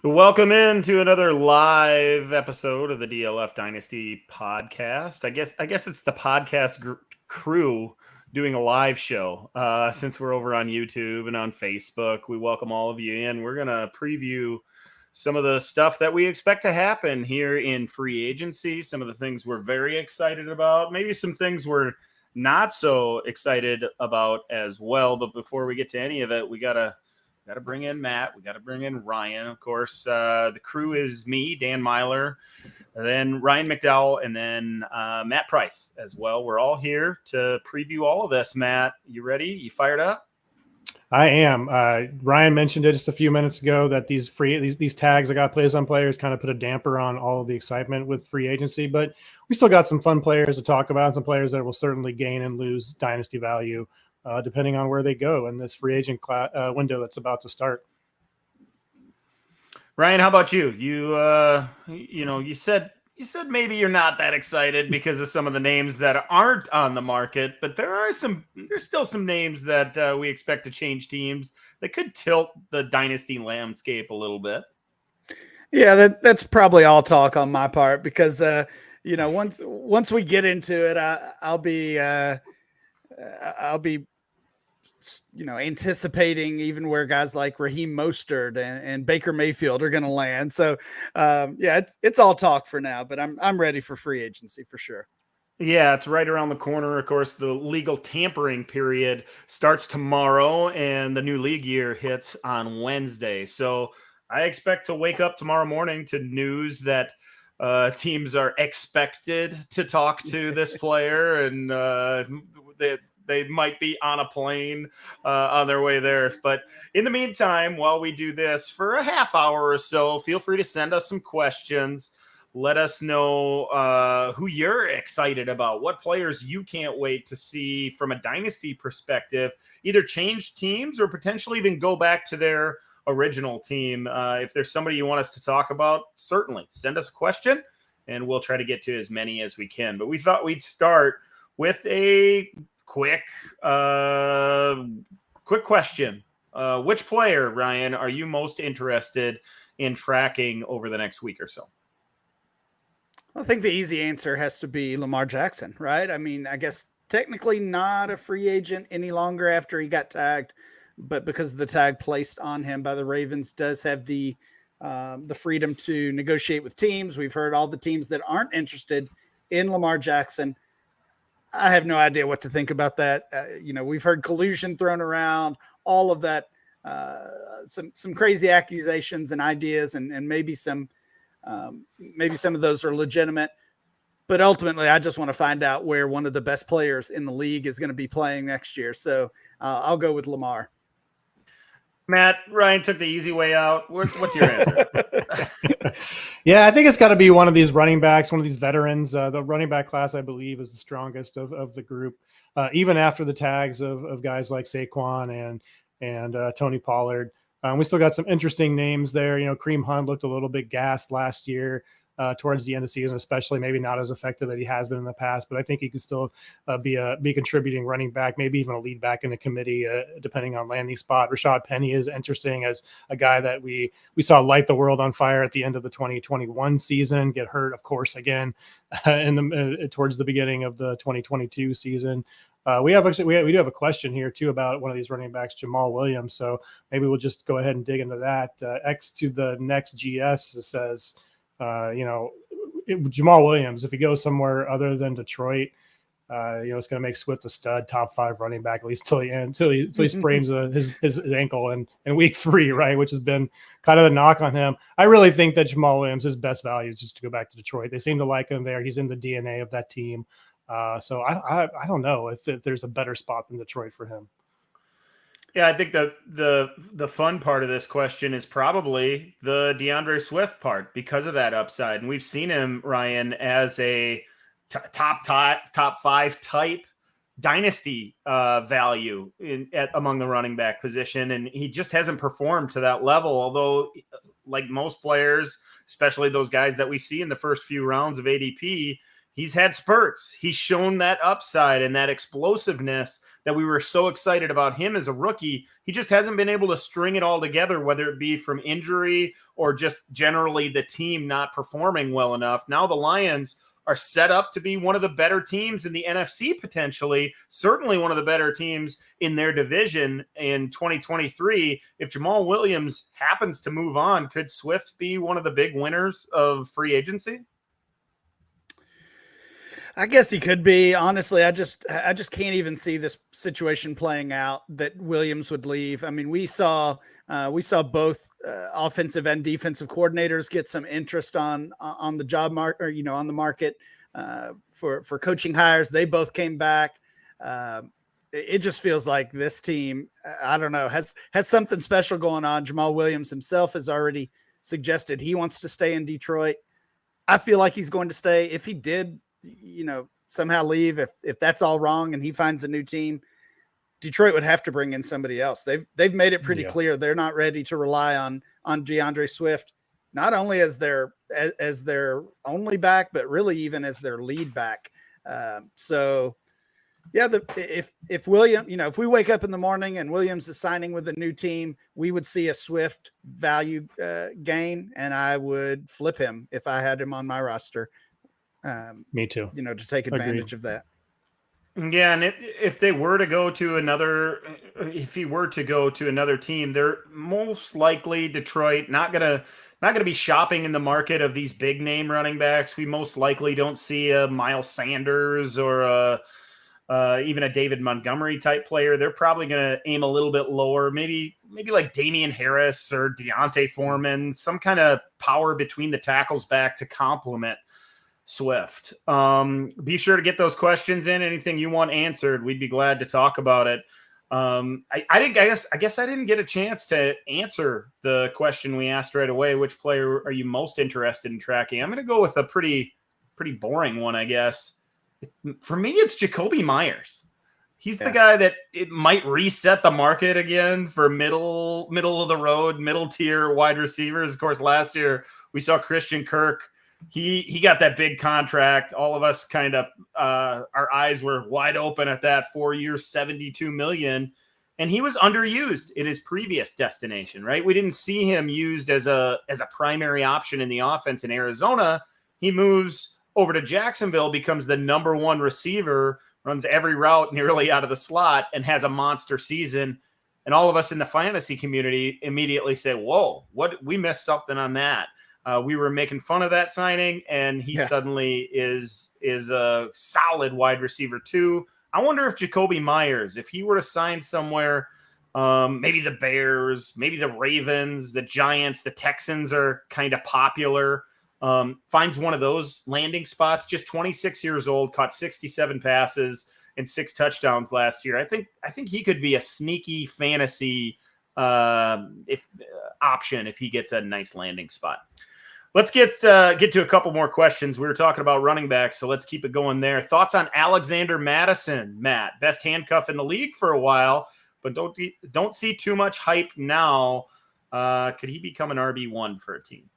Welcome in to another live episode of the DLF Dynasty Podcast. I guess it's the podcast crew doing a live show since we're over on YouTube and on Facebook. We welcome all of you in. We're going to preview some of the stuff that we expect to happen here in free agency, some of the things we're very excited about, maybe some things we're not so excited about as well. But before we get to any of it, we got to bring in Matt. We got to bring in Ryan. Of course, the crew is me, Dan Myler, then Ryan McDowell, and then Matt Price as well. We're all here to preview all of this. Matt, you ready? You fired up? I am. Ryan mentioned it just a few minutes ago that these tags that got plays on players kind of put a damper on all of the excitement with free agency, but we still got some fun players to talk about, some players that will certainly gain and lose dynasty value depending on where they go in this free agent window that's about to start. Ryan, how about you? You said maybe you're not that excited because of some of the names that aren't on the market, but there's still some names that we expect to change teams that could tilt the dynasty landscape a little bit. Yeah, that's probably all talk on my part because once we get into it, I'll be anticipating even where guys like Raheem Mostert and Baker Mayfield are going to land. So, it's all talk for now, but I'm ready for free agency for sure. Yeah, it's right around the corner. Of course, the legal tampering period starts tomorrow, and the new league year hits on Wednesday. So I expect to wake up tomorrow morning to news that teams are expected to talk to this player, and they might be on a plane on their way there. But in the meantime, while we do this for a half hour or so, feel free to send us some questions. Let us know who you're excited about, what players you can't wait to see from a dynasty perspective, either change teams or potentially even go back to their original team. If there's somebody you want us to talk about, certainly send us a question and we'll try to get to as many as we can. But we thought we'd start with a quick question. Which player, Ryan, are you most interested in tracking over the next week or so? I think the easy answer has to be Lamar Jackson, right? I mean, I guess technically not a free agent any longer after he got tagged, but because of the tag placed on him by the Ravens, does have the freedom to negotiate with teams. We've heard all the teams that aren't interested in Lamar Jackson. I have no idea what to think about that. We've heard collusion thrown around, all of that, some crazy accusations and ideas, and maybe some of those are legitimate. But ultimately, I just want to find out where one of the best players in the league is going to be playing next year. So I'll go with Lamar. Matt, Ryan took the easy way out. What's your answer? Yeah, I think it's got to be one of these running backs, one of these veterans. The running back class, I believe, is the strongest of the group, even after the tags of guys like Saquon and Tony Pollard. We still got some interesting names there. Kareem Hunt looked a little bit gassed last year towards the end of the season, especially maybe not as effective as he has been in the past, but I think he could still be a contributing running back, maybe even a lead back in the committee, depending on landing spot. Rashad Penny is interesting as a guy that we saw light the world on fire at the end of the 2021 season, get hurt, of course, again towards the beginning of the 2022 season. We do have a question here too about one of these running backs, Jamal Williams. So maybe we'll just go ahead and dig into that. X to the next GS says, Jamal Williams, if he goes somewhere other than Detroit, it's going to make Swift a stud, top 5 running back, at least till he sprains his ankle in week 3, right? Which has been kind of the knock on him. I really think that Jamal Williams, his best value is just to go back to Detroit. They seem to like him there. He's in the DNA of that team. So I don't know if there's a better spot than Detroit for him. Yeah, I think the fun part of this question is probably the DeAndre Swift part because of that upside. And we've seen him, Ryan, as a top 5 type dynasty value among the running back position. And he just hasn't performed to that level. Although, like most players, especially those guys that we see in the first few rounds of ADP, he's had spurts. He's shown that upside and that explosiveness that we were so excited about him as a rookie. He just hasn't been able to string it all together, whether it be from injury or just generally the team not performing well enough. Now the Lions are set up to be one of the better teams in the NFC, potentially, certainly one of the better teams in their division in 2023. If Jamal Williams happens to move on, could Swift be one of the big winners of free agency? I guess he could be. Honestly, I just can't even see this situation playing out that Williams would leave. I mean, we saw both offensive and defensive coordinators get some interest on the job market, or on the market for coaching hires. They both came back. It just feels like this team, I don't know, has something special going on. Jamal Williams himself has already suggested he wants to stay in Detroit. I feel like he's going to stay. If he did, somehow leave, if that's all wrong and he finds a new team, Detroit would have to bring in somebody else. They've made it pretty clear they're not ready to rely on DeAndre Swift, not only as their only back, but really even as their lead back. So yeah, if William, if we wake up in the morning and Williams is signing with a new team, we would see a Swift value gain, and I would flip him if I had him on my roster. Me too. To take advantage of that. Yeah, and if he were to go to another team, they're most likely Detroit not gonna be shopping in the market of these big name running backs. We most likely don't see a Miles Sanders or even a David Montgomery type player. They're probably gonna aim a little bit lower, maybe like Damian Harris or Deontay Foreman, some kind of power between the tackles back to complement Swift. Be sure to get those questions in. Anything you want answered, we'd be glad to talk about it. I guess I didn't get a chance to answer the question we asked right away. Which player are you most interested in tracking? I'm going to go with a pretty boring one, I guess. For me, it's Jacoby Myers. He's the guy that it might reset the market again for middle of the road, middle tier wide receivers. Of course, last year we saw Christian Kirk. He got that big contract. All of us kind of our eyes were wide open at that 4 years, $72 million. And he was underused in his previous destination, right? We didn't see him used as a primary option in the offense in Arizona. He moves over to Jacksonville, becomes the number one receiver, runs every route nearly out of the slot, and has a monster season. And all of us in the fantasy community immediately say, whoa, what, we missed something on that. We were making fun of that signing, and he suddenly is a solid wide receiver too. I wonder if Jacoby Myers, if he were to sign somewhere, maybe the Bears, maybe the Ravens, the Giants, the Texans are kind of popular, finds one of those landing spots, just 26 years old, caught 67 passes and 6 touchdowns last year. I think he could be a sneaky fantasy option if he gets a nice landing spot. Let's get to a couple more questions. We were talking about running backs, so let's keep it going there. Thoughts on Alexander Madison, Matt? Best handcuff in the league for a while, but don't see too much hype now. Could he become an RB1 for a team?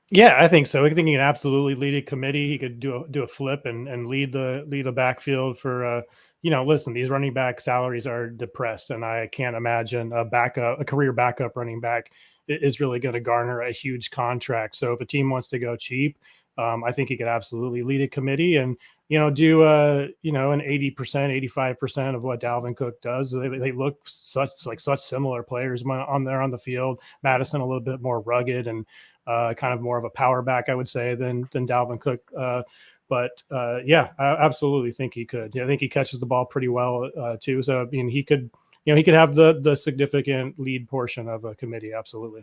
Yeah, I think so. I think he can absolutely lead a committee. He could do a flip and lead the backfield for listen, these running back salaries are depressed, and I can't imagine a career backup running back is really going to garner a huge contract. So if a team wants to go cheap, I think he could absolutely lead a committee and, do an 80%, 85% of what Dalvin Cook does. They look such similar players on the field. Madison a little bit more rugged and kind of more of a power back, I would say, than Dalvin Cook. But I absolutely think he could. I think he catches the ball pretty well too. So he could. He could have the significant lead portion of a committee. Absolutely.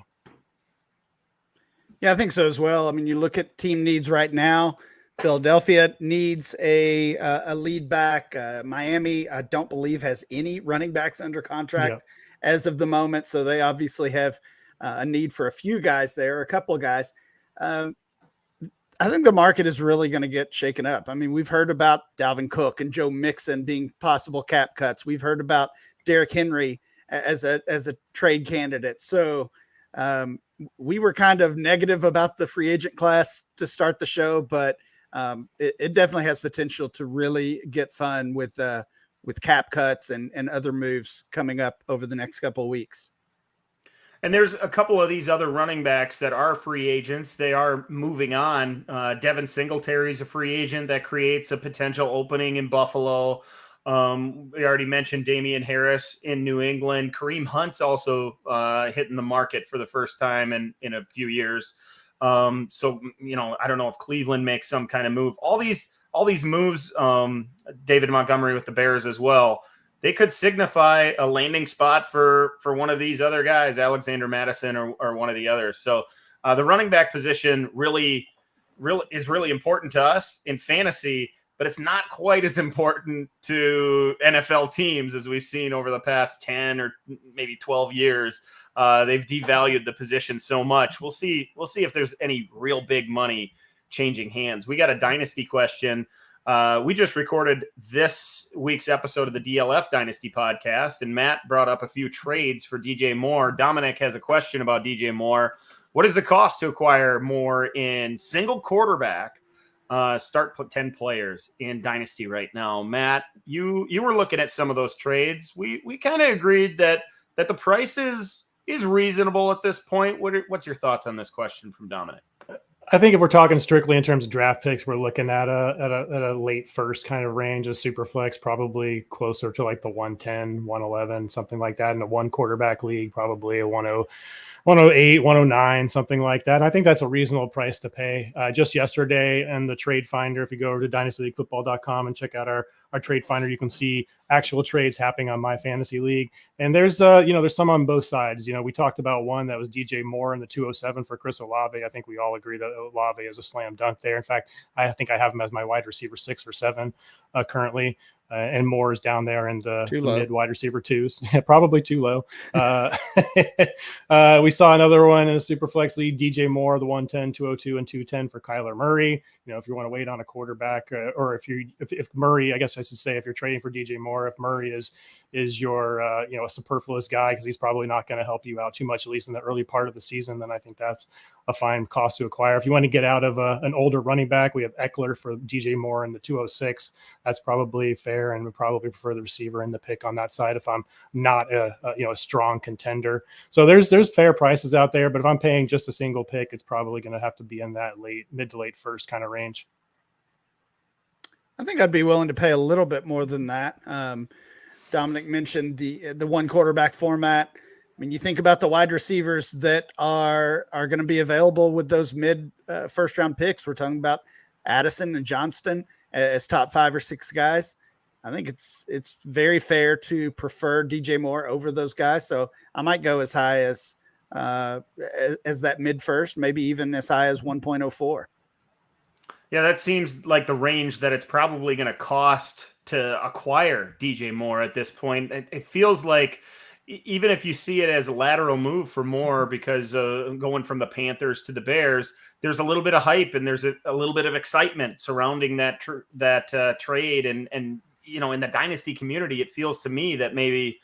Yeah, I think so as well. I mean, you look at team needs right now. Philadelphia needs a lead back. Miami, I don't believe, has any running backs under contract as of the moment. So they obviously have a need for a few guys there, a couple of guys. I think the market is really going to get shaken up. I mean, we've heard about Dalvin Cook and Joe Mixon being possible cap cuts. We've heard about Derrick Henry as a trade candidate. So we were kind of negative about the free agent class to start the show, but it definitely has potential to really get fun with with cap cuts and other moves coming up over the next couple of weeks. And there's a couple of these other running backs that are free agents. They are moving on. Devin Singletary is a free agent that creates a potential opening in Buffalo. We already mentioned Damian Harris in New England. Kareem Hunt's also hitting the market for the first time in a few years. So, I don't know if Cleveland makes some kind of move. All these moves, David Montgomery with the Bears as well, they could signify a landing spot for one of these other guys, Alexander Madison or one of the others. So the running back position really is really important to us in fantasy, but it's not quite as important to NFL teams as we've seen over the past 10 or maybe 12 years. They've devalued the position so much. We'll see if there's any real big money changing hands. We got a dynasty question. We just recorded this week's episode of the DLF Dynasty podcast, and Matt brought up a few trades for DJ Moore. Dominic has a question about DJ Moore. What is the cost to acquire Moore in single quarterback? Start 10 players in Dynasty right now. Matt, you were looking at some of those trades. We kind of agreed that the price is reasonable at this point. What's your thoughts on this question from Dominic? I think if we're talking strictly in terms of draft picks, we're looking at a late first kind of range. A super flex, probably closer to like the 110, 111, something like that. In a one quarterback league, probably a 108, 109, something like that. And I think that's a reasonable price to pay. Just yesterday in the trade finder, if you go over to dynastyleaguefootball.com and check out our trade finder, you can see actual trades happening on my fantasy league. And there's some on both sides. We talked about one that was DJ Moore in the 207 for Chris Olave. I think we all agree that Olave is a slam dunk there. In fact, I think I have him as my wide receiver 6 or 7 currently. And Moore is down there in the mid wide receiver 2s. Probably too low. We saw another one in a super flex league, DJ Moore, the 110, 202, and 210 for Kyler Murray. If you want to wait on a quarterback, or if Murray, I guess I should say, if you're trading for DJ Moore, if Murray is your a superfluous guy because he's probably not going to help you out too much, at least in the early part of the season, then I think that's a fine cost to acquire. If you want to get out of an older running back, we have Eckler for DJ Moore in the 206. That's probably fair, and would probably prefer the receiver in the pick on that side if I'm not a strong contender. So there's fair prices out there, but if I'm paying just a single pick, it's probably going to have to be in that mid to late first kind of range. I think I'd be willing to pay a little bit more than that. Dominic mentioned the one quarterback format. I mean, you think about the wide receivers that are going to be available with those mid first round picks. We're talking about Addison and Johnston as top 5 or 6 guys. I think it's very fair to prefer DJ Moore over those guys. So I might go as high as that mid first, maybe even as high as 1.04. Yeah, that seems like the range that it's probably going to cost to acquire DJ Moore at this point. It feels like even if you see it as a lateral move for Moore, because going from the Panthers to the Bears, there's a little bit of hype and there's a little bit of excitement surrounding that trade. And in the dynasty community, it feels to me that maybe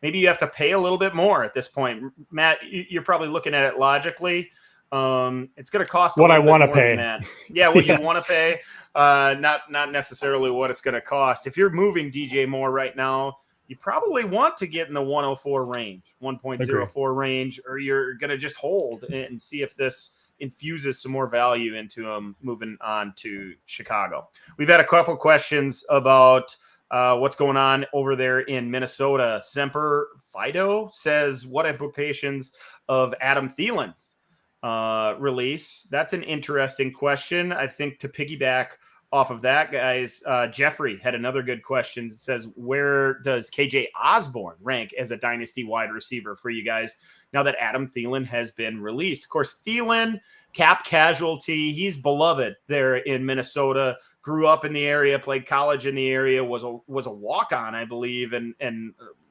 you have to pay a little bit more at this point. Matt, you're probably looking at it logically. It's going to cost what I want to pay. Yeah, what you want to pay, not necessarily what it's going to cost. If you're moving DJ Moore right now, you probably want to get in the 104 range, 1.04 range, or you're going to just hold and see if this infuses some more value into him moving on to Chicago. We've had a couple questions about what's going on over there in Minnesota. Semper Fido says, what implications of Adam Thielen's release? That's an interesting question. I think to piggyback off of that, guys, Jeffrey had another good question. It says, where does KJ Osborne rank as a dynasty wide receiver for you guys now that Adam Thielen has been released? Of course, Thielen, cap casualty, he's beloved there in Minnesota, grew up in the area, played college in the area, was a walk-on, I believe, and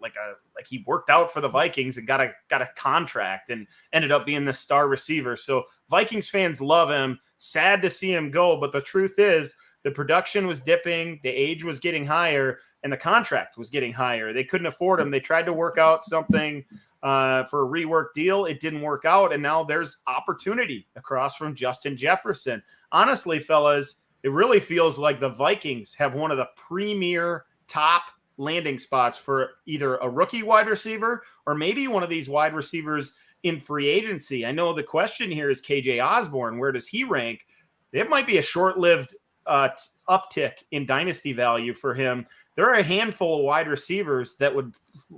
like he worked out for the Vikings and got a contract and ended up being the star receiver. So Vikings fans love him. Sad to see him go, but the truth is the production was dipping, the age was getting higher, and the contract was getting higher. They couldn't afford him. They tried to work out something for a rework deal. It didn't work out, and now there's opportunity across from Justin Jefferson. Honestly, fellas, it really feels like the Vikings have one of the premier top landing spots for either a rookie wide receiver or maybe one of these wide receivers in free agency. I know the question here is KJ Osborne. Where does he rank? It might be a short-lived uptick in dynasty value for him. There are a handful of wide receivers that would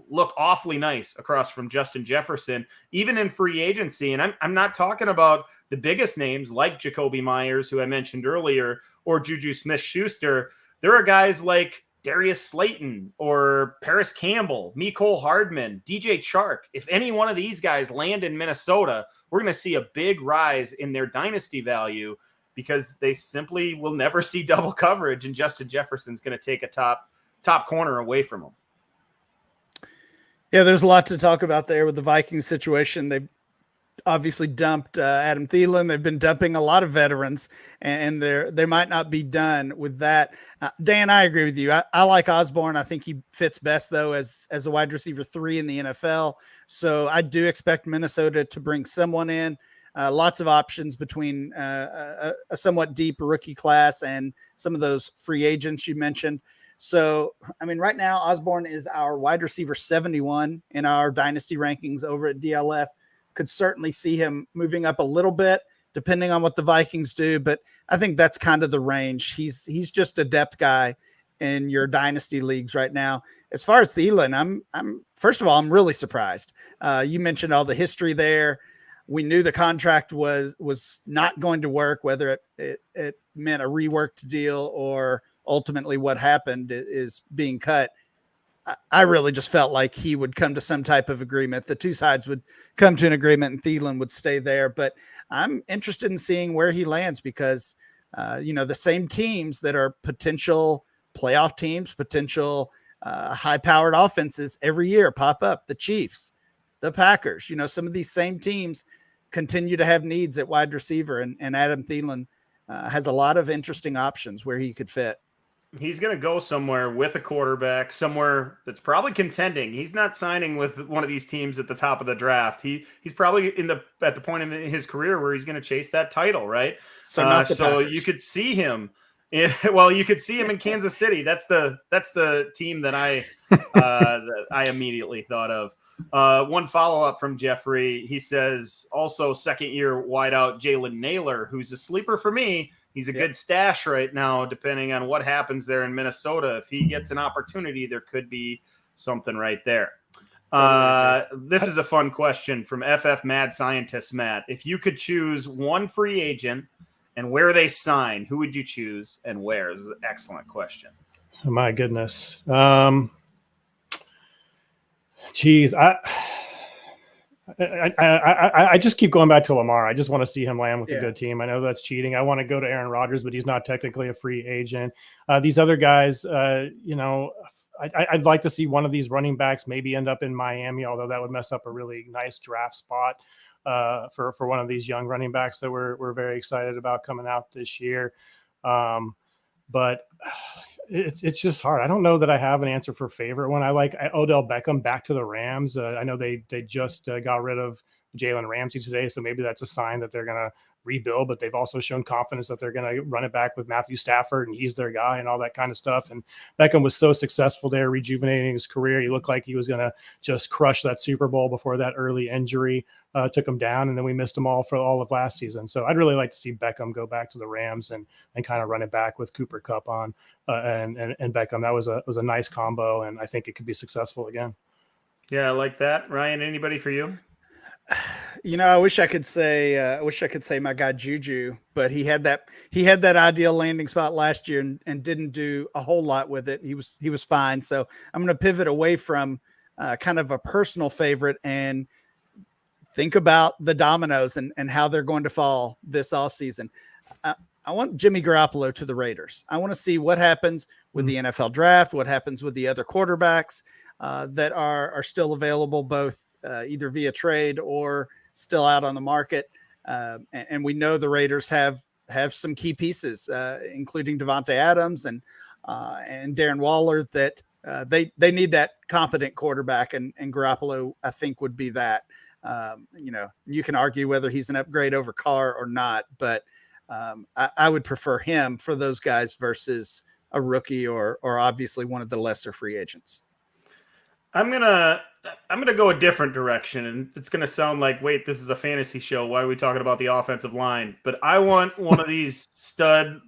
look awfully nice across from Justin Jefferson, even in free agency. And I'm not talking about the biggest names like Jacoby Myers, who I mentioned earlier, or Juju Smith-Schuster. There are guys like Darius Slayton or Paris Campbell, Mecole Hardman, DJ Chark. If any one of these guys land in Minnesota, we're going to see a big rise in their dynasty value because they simply will never see double coverage, and Justin Jefferson's going to take a top corner away from him. Yeah, there's a lot to talk about there with the Vikings situation. They obviously dumped Adam Thielen. They've been dumping a lot of veterans, and they might not be done with that. Dan, I agree with you. I like Osborne. I think he fits best, though, as a wide receiver 3 in the NFL. So I do expect Minnesota to bring someone in. Lots of options between a somewhat deep rookie class and some of those free agents you mentioned. So, I mean, right now, Osborne is our wide receiver 71 in our dynasty rankings over at DLF. Could certainly see him moving up a little bit depending on what the Vikings do, but I think that's kind of the range. He's just a depth guy in your dynasty leagues right now. As far as Thielen, I'm first of all, I'm really surprised. You mentioned all the history there. We knew the contract was not going to work, whether it meant a reworked deal or ultimately what happened is being cut. I really just felt like he would come to some type of agreement. The two sides would come to an agreement and Thielen would stay there. But I'm interested in seeing where he lands because, the same teams that are potential playoff teams, potential high-powered offenses every year pop up. The Chiefs, the Packers, some of these same teams continue to have needs at wide receiver. And Adam Thielen has a lot of interesting options where he could fit. He's going to go somewhere with a quarterback, somewhere that's probably contending. He's not signing with one of these teams at the top of the draft. He's probably at the point in his career where he's going to chase that title, right? So you could see him. You could see him in Kansas City. That's the team that I immediately thought of. One follow-up from Jeffrey. He says also second-year wideout Jalen Naylor, who's a sleeper for me. He's a good stash right now, depending on what happens there in Minnesota. If he gets an opportunity, there could be something right there. This is a fun question from FF Mad Scientist Matt. If you could choose one free agent and where they sign, who would you choose and where? This is an excellent question. Oh, my goodness. Geez, I just keep going back to Lamar. I just want to see him land with a good team. I know that's cheating. I want to go to Aaron Rodgers, but he's not technically a free agent. These other guys, I'd like to see one of these running backs maybe end up in Miami, although that would mess up a really nice draft spot for one of these young running backs that we're very excited about coming out this year. But it's just hard. I don't know that I have an answer for favorite one. I like Odell Beckham back to the Rams. I know they just got rid of Jalen Ramsey today, so maybe that's a sign that they're going to rebuild, but they've also shown confidence that they're going to run it back with Matthew Stafford and he's their guy and all that kind of stuff. And Beckham was so successful there, rejuvenating his career. He looked like he was going to just crush that Super Bowl before that early injury took him down, and then we missed him all for all of last season. So I'd really like to see Beckham go back to the Rams and kind of run it back with Cooper Kupp on and Beckham. That was a nice combo, and I think it could be successful again. Yeah, I like that. Ryan, anybody for you? I wish I could say my guy Juju, but he had that ideal landing spot last year and didn't do a whole lot with it. He was fine. So I'm going to pivot away from kind of a personal favorite and think about the dominoes and how they're going to fall this offseason. I want Jimmy Garoppolo to the Raiders. I want to see what happens with the NFL draft, what happens with the other quarterbacks that are still available, both either via trade or still out on the market. And we know the Raiders have some key pieces, including Devontae Adams and Darren Waller, that they need that competent quarterback, and Garoppolo, I think, would be that. You can argue whether he's an upgrade over Carr or not, but I would prefer him for those guys versus a rookie or obviously one of the lesser free agents. I'm gonna go a different direction, and it's gonna sound like, wait, this is a fantasy show. Why are we talking about the offensive line? But I want one of these stud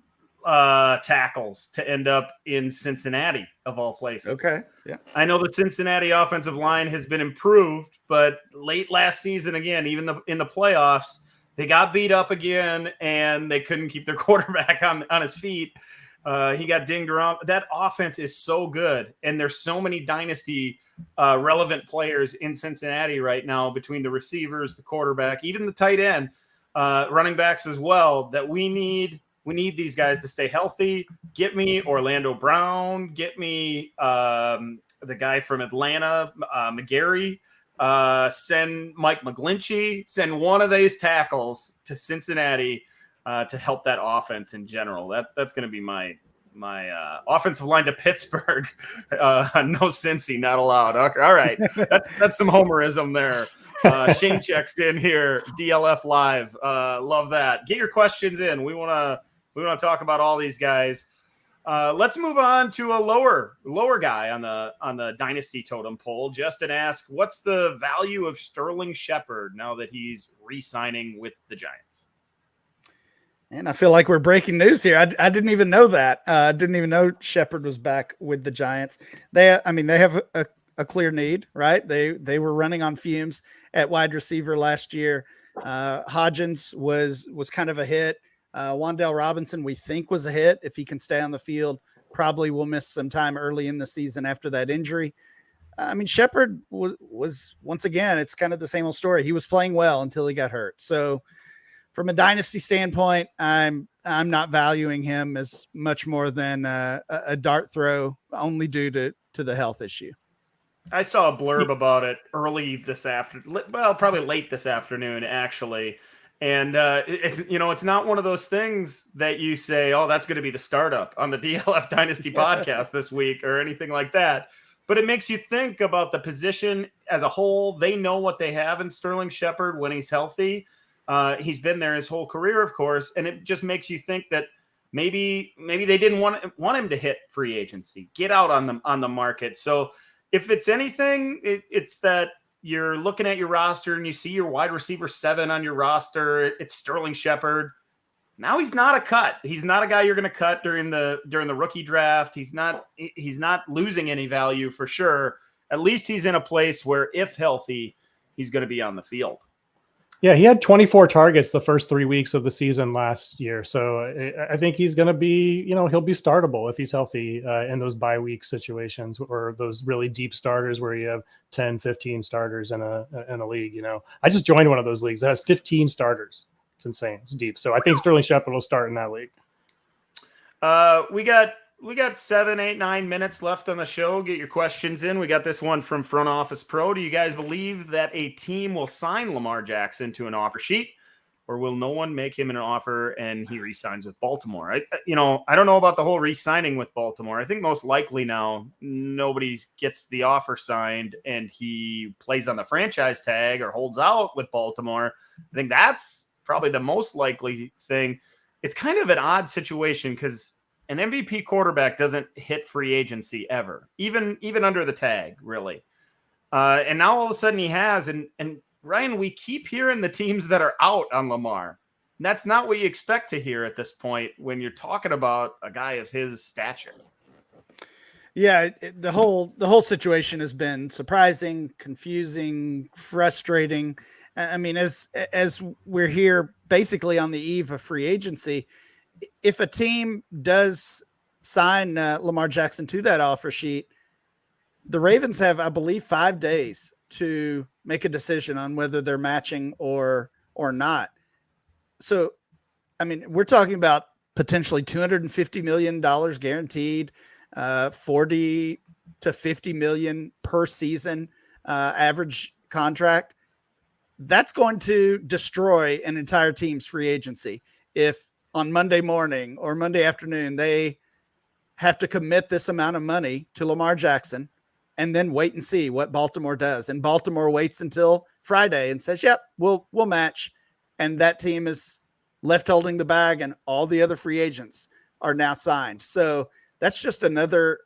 tackles to end up in Cincinnati, of all places. Okay, yeah. I know the Cincinnati offensive line has been improved, but late last season, again, even in the playoffs, they got beat up again, and they couldn't keep their quarterback on his feet. He got dinged around. That offense is so good, and there's so many dynasty relevant players in Cincinnati right now between the receivers, the quarterback, even the tight end, running backs as well, that we need these guys to stay healthy. Get me Orlando Brown. Get me the guy from Atlanta, McGarry. Send Mike McGlinchey. Send one of these tackles to Cincinnati to help that offense in general. That's going to be my offensive line to Pittsburgh. No Cincy, not allowed. Okay, all right, that's some homerism there. Shane checks in here. DLF Live. Love that. Get your questions in. We want to talk about all these guys. Let's move on to a lower guy on the dynasty totem pole. Justin asks, what's the value of Sterling Shepard now that he's re-signing with the Giants? And I feel like we're breaking news here. I didn't even know that. I didn't even know Shepard was back with the Giants. They have a clear need, right? They were running on fumes at wide receiver last year. Hodgins was kind of a hit. Wan'Dale Robinson, we think, was a hit. If he can stay on the field, probably will miss some time early in the season after that injury. Shepard was once again, it's kind of the same old story. He was playing well until he got hurt. So from a dynasty standpoint, I'm not valuing him as much more than a dart throw, only due to the health issue. I saw a blurb about it early this afternoon. Well, probably late this afternoon, actually. And it's not one of those things that you say, oh, that's going to be the startup on the DLF Dynasty podcast this week or anything like that. But it makes you think about the position as a whole. They know what they have in Sterling Shepard when he's healthy. He's been there his whole career, of course, and it just makes you think that maybe they didn't want him to hit free agency, get out on the market. So if it's anything, it's that you're looking at your roster and you see your wide receiver 7 on your roster. It's Sterling Shepard. Now he's not a cut. He's not a guy you're going to cut during the rookie draft. He's not losing any value for sure. At least he's in a place where, if healthy, he's going to be on the field. Yeah, he had 24 targets the first 3 weeks of the season last year. So I think he's going to be, he'll be startable if he's healthy in those bye week situations or those really deep starters where you have 10, 15 starters in a league. I just joined one of those leagues that has 15 starters. It's insane. It's deep. So I think Sterling Shepard will start in that league. We got 7, 8, 9 minutes left on the show. Get your questions in. We got this one from Front Office Pro. Do you guys believe that a team will sign Lamar Jackson to an offer sheet, or will no one make him an offer and he re-signs with Baltimore? I don't know about the whole re-signing with Baltimore. I think most likely now nobody gets the offer signed and he plays on the franchise tag or holds out with Baltimore. I think that's probably the most likely thing. It's kind of an odd situation because an MVP quarterback doesn't hit free agency ever, even under the tag, really. And now all of a sudden he has. And Ryan, we keep hearing the teams that are out on Lamar. And that's not what you expect to hear at this point when you're talking about a guy of his stature. Yeah, the whole situation has been surprising, confusing, frustrating. As we're here basically on the eve of free agency, if a team does sign Lamar Jackson to that offer sheet, the Ravens have, I believe, 5 days to make a decision on whether they're matching or not. So, we're talking about potentially $250 million guaranteed, 40 to 50 million per season average contract. That's going to destroy an entire team's free agency if on Monday morning or Monday afternoon they have to commit this amount of money to Lamar Jackson and then wait and see what Baltimore does. And Baltimore waits until Friday and says, yep, we'll match. And that team is left holding the bag and all the other free agents are now signed. So that's just another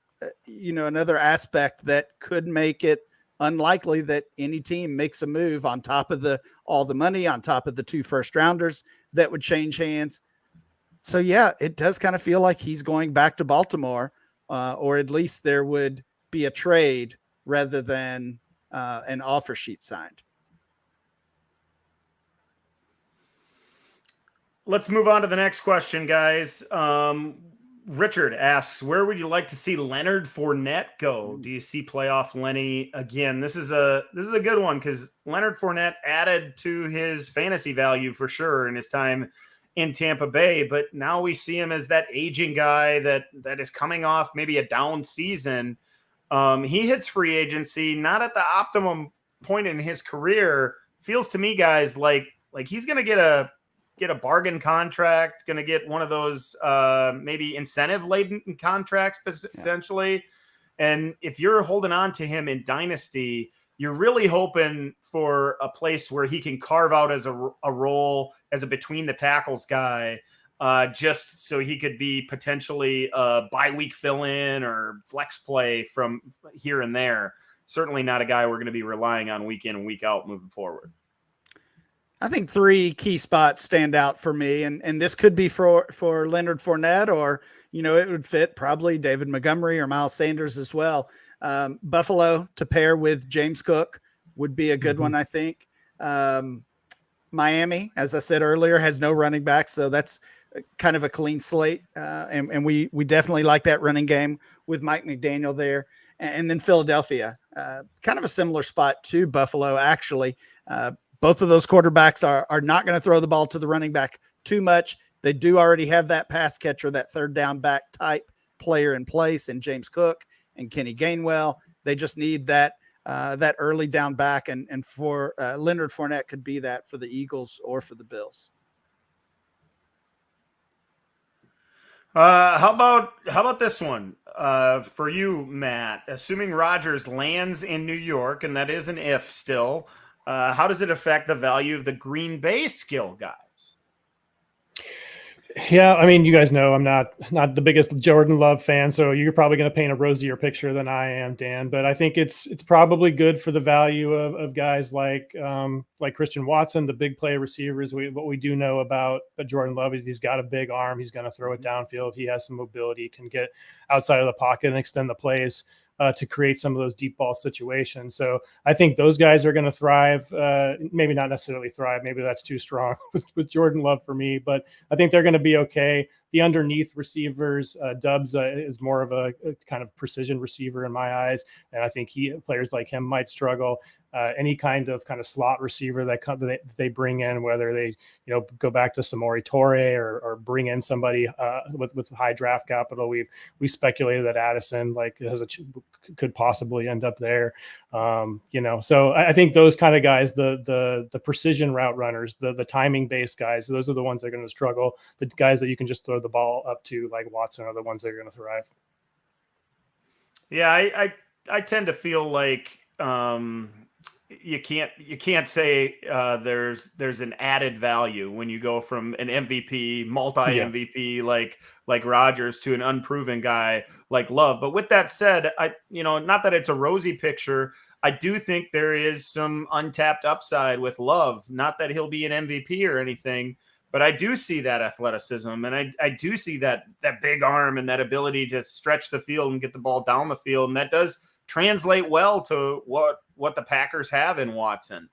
aspect that could make it unlikely that any team makes a move on top of all the money, on top of the 2 first-rounders that would change hands. So, yeah, it does kind of feel like he's going back to Baltimore, or at least there would be a trade rather than an offer sheet signed. Let's move on to the next question, guys. Richard asks, where would you like to see Leonard Fournette go? Do you see playoff Lenny again? This is a good one because Leonard Fournette added to his fantasy value for sure in his time in Tampa Bay, but now we see him as that aging guy that is coming off maybe a down season. He hits free agency, not at the optimum point in his career. Feels to me, guys, like he's going to get a bargain contract, going to get one of those maybe incentive-laden contracts potentially. Yeah. And if you're holding on to him in Dynasty, you're really hoping for a place where he can carve out as a role as a between the tackles guy, just so he could be potentially a bye-week fill-in or flex play from here and there. Certainly not a guy we're going to be relying on week in and week out moving forward. I think 3 key spots stand out for me, and this could be for Leonard Fournette, or, it would fit probably David Montgomery or Miles Sanders as well. Buffalo to pair with James Cook would be a good one, I think. Miami, as I said earlier, has no running back, so that's kind of a clean slate, and we definitely like that running game with Mike McDaniel there. And then Philadelphia, kind of a similar spot to Buffalo, actually. Both of those quarterbacks are not going to throw the ball to the running back too much. They do already have that pass catcher, that third down back type player in place in James Cook and Kenny Gainwell. They just need that early down back, and for Leonard Fournette could be that for the Eagles or for the Bills. How about this one for you, Matt? Assuming Rodgers lands in New York, and that is an if still, how does it affect the value of the Green Bay skill guys? Yeah, I mean, you guys know I'm not the biggest Jordan Love fan, so you're probably going to paint a rosier picture than I am, Dan. But I think it's probably good for the value of guys like Christian Watson, the big play receivers. What we do know about Jordan Love is he's got a big arm. He's going to throw it downfield. He has some mobility, can get outside of the pocket and extend the plays to create some of those deep ball situations. So I think those guys are going to thrive. Maybe not necessarily thrive. Maybe that's too strong with Jordan Love for me, but I think they're going to be okay. The underneath receivers, Dubs is more of a kind of precision receiver in my eyes, and I think players like him might struggle. Any kind of slot receiver that they bring in, whether they go back to Samori Toure or bring in somebody with high draft capital, we speculated that Addison could possibly end up there. So I think those kind of guys, the precision route runners, the timing based guys, those are the ones that are going to struggle. The guys that you can just throw the ball up to, like Watson, are the ones that are going to thrive. Yeah, I tend to feel like you can't say there's an added value when you go from an MVP, multi-MVP like Rodgers to an unproven guy like Love. But with that said, not that it's a rosy picture, I do think there is some untapped upside with Love. Not that he'll be an MVP or anything, but I do see that athleticism, and I do see that big arm and that ability to stretch the field and get the ball down the field, and that does translate well to what the Packers have in Watson.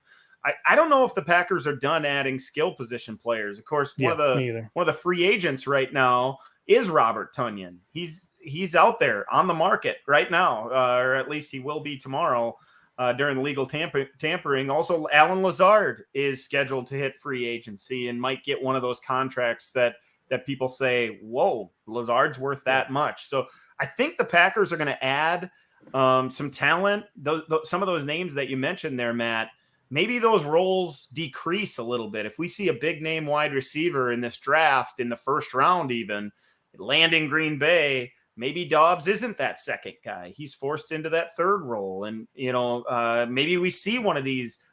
I don't know if the Packers are done adding skill position players. Of course, one of the free agents right now is Robert Tonyan. He's out there on the market right now, or at least he will be tomorrow during the legal tampering. Also, Alan Lazard is scheduled to hit free agency and might get one of those contracts that people say, whoa, Lazard's worth that much. So I think the Packers are going to add some talent. Some of those names that you mentioned there, Matt, maybe those roles decrease a little bit. If we see a big name wide receiver in this draft in the first round, even landing Green Bay, maybe Dobbs isn't that second guy. He's forced into that third role. And, maybe we see one of these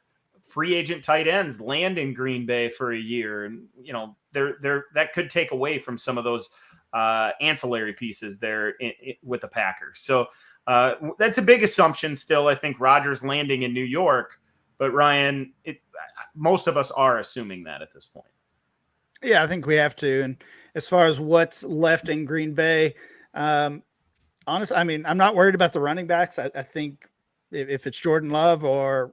free agent tight ends land in Green Bay for a year. And, that could take away from some of those ancillary pieces there with the Packers. So that's a big assumption still. I think Rodgers landing in New York, but Ryan, most of us are assuming that at this point. Yeah, I think we have to. And as far as what's left in Green Bay, honestly, I mean, I'm not worried about the running backs. I think if it's Jordan Love or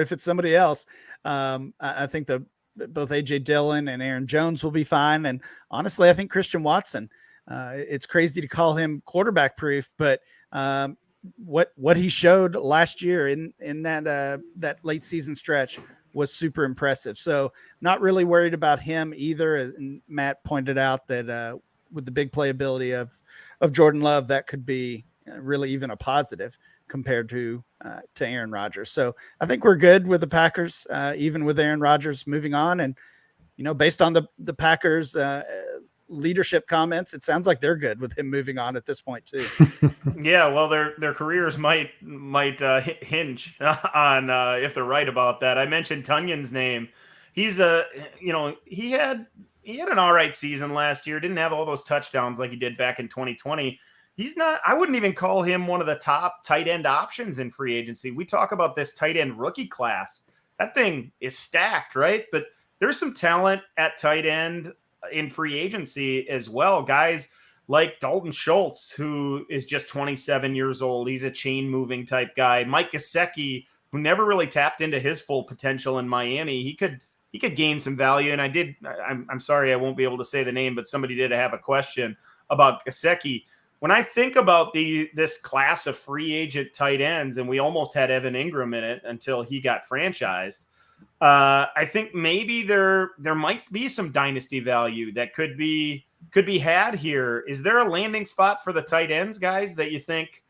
if it's somebody else, I think both AJ Dillon and Aaron Jones will be fine. And honestly, I think Christian Watson, it's crazy to call him quarterback proof, but what he showed last year in that late season stretch was super impressive. So not really worried about him either. And Matt pointed out that with the big playability of Jordan Love, that could be really even a positive compared to Aaron Rodgers. So I think we're good with the Packers, even with Aaron Rodgers moving on. And, based on the Packers leadership comments, it sounds like they're good with him moving on at this point too. Yeah, well, their careers might hinge on if they're right about that. I mentioned Tunyon's name. He's he had an all right season last year. Didn't have all those touchdowns like he did back in 2020. He's not. I wouldn't even call him one of the top tight end options in free agency. We talk about this tight end rookie class. That thing is stacked, right? But there's some talent at tight end in free agency as well. Guys like Dalton Schultz, who is just 27 years old. He's a chain moving type guy. Mike Gesicki, who never really tapped into his full potential in Miami. He could gain some value. And I'm sorry, I won't be able to say the name, but somebody did have a question about Gesicki. When I think about this class of free agent tight ends, and we almost had Evan Ingram in it until he got franchised, I think maybe there might be some dynasty value that could be had here. Is there a landing spot for the tight ends, guys, that you think?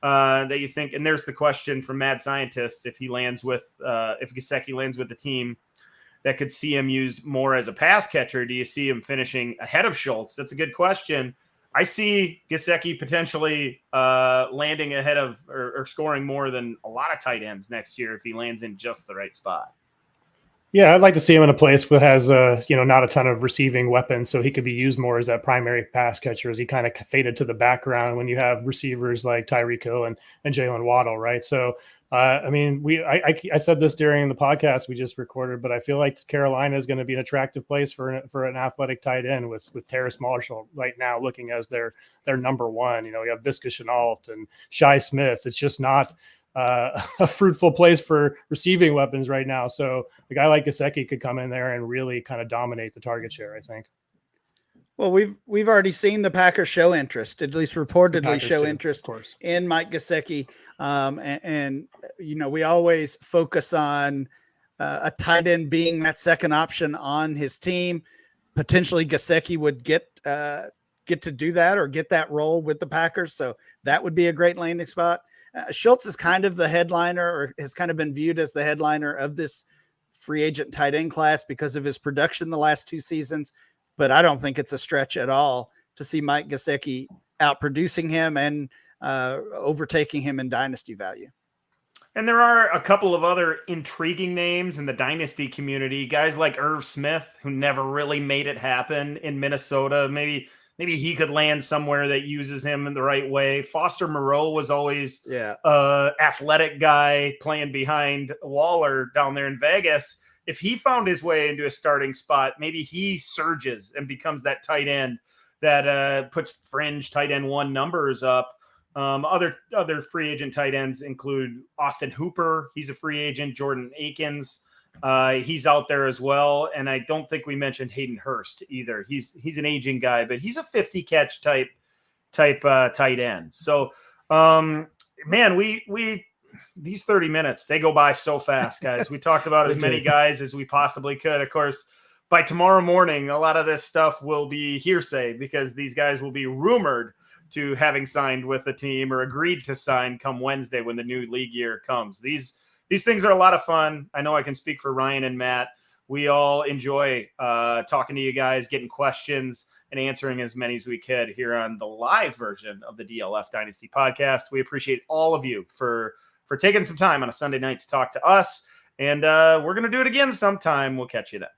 And there's the question from Mad Scientist: if Gesicki lands with the team that could see him used more as a pass catcher, do you see him finishing ahead of Schultz? That's a good question. I see Gesicki potentially landing ahead of or scoring more than a lot of tight ends next year if he lands in just the right spot. Yeah, I'd like to see him in a place that has not a ton of receiving weapons, so he could be used more as that primary pass catcher as he kind of faded to the background when you have receivers like Tyreek Hill and Jalen Waddle, right? So, I said this during the podcast we just recorded, but I feel like Carolina is going to be an attractive place for an athletic tight end with Terrace Marshall right now looking as their number one. You have Visca Chenault and Shi Smith. It's just not a fruitful place for receiving weapons right now. So a guy like Gesicki could come in there and really kind of dominate the target share, I think. Well, we've already seen the Packers show interest, at least reportedly show interest in Mike Gesicki. And we always focus on a tight end being that second option on his team. Potentially Gesicki would get to do that or get that role with the Packers. So that would be a great landing spot. Schultz is kind of the headliner, or has kind of been viewed as the headliner of this free agent tight end class because of his production the last two seasons. But I don't think it's a stretch at all to see Mike Gesicki outproducing him and overtaking him in dynasty value. And there are a couple of other intriguing names in the dynasty community, guys like Irv Smith, who never really made it happen in Minnesota. Maybe he could land somewhere that uses him in the right way. Foster Moreau was always athletic guy playing behind Waller down there in Vegas. If he found his way into a starting spot, maybe he surges and becomes that tight end that puts fringe tight end one numbers up. Other free agent tight ends include Austin Hooper. He's a free agent. Jordan Akins. He's out there as well. And I don't think we mentioned Hayden Hurst either. He's an aging guy, but he's a 50 catch type tight end. So, we these 30 minutes, they go by so fast, guys. We talked about as many guys as we possibly could. Of course, by tomorrow morning, a lot of this stuff will be hearsay because these guys will be rumored to having signed with the team or agreed to sign come Wednesday when the new league year comes. These things are a lot of fun. I know I can speak for Ryan and Matt. We all enjoy talking to you guys, getting questions, and answering as many as we could here on the live version of the DLF Dynasty podcast. We appreciate all of you for taking some time on a Sunday night to talk to us. And we're going to do it again sometime. We'll catch you then.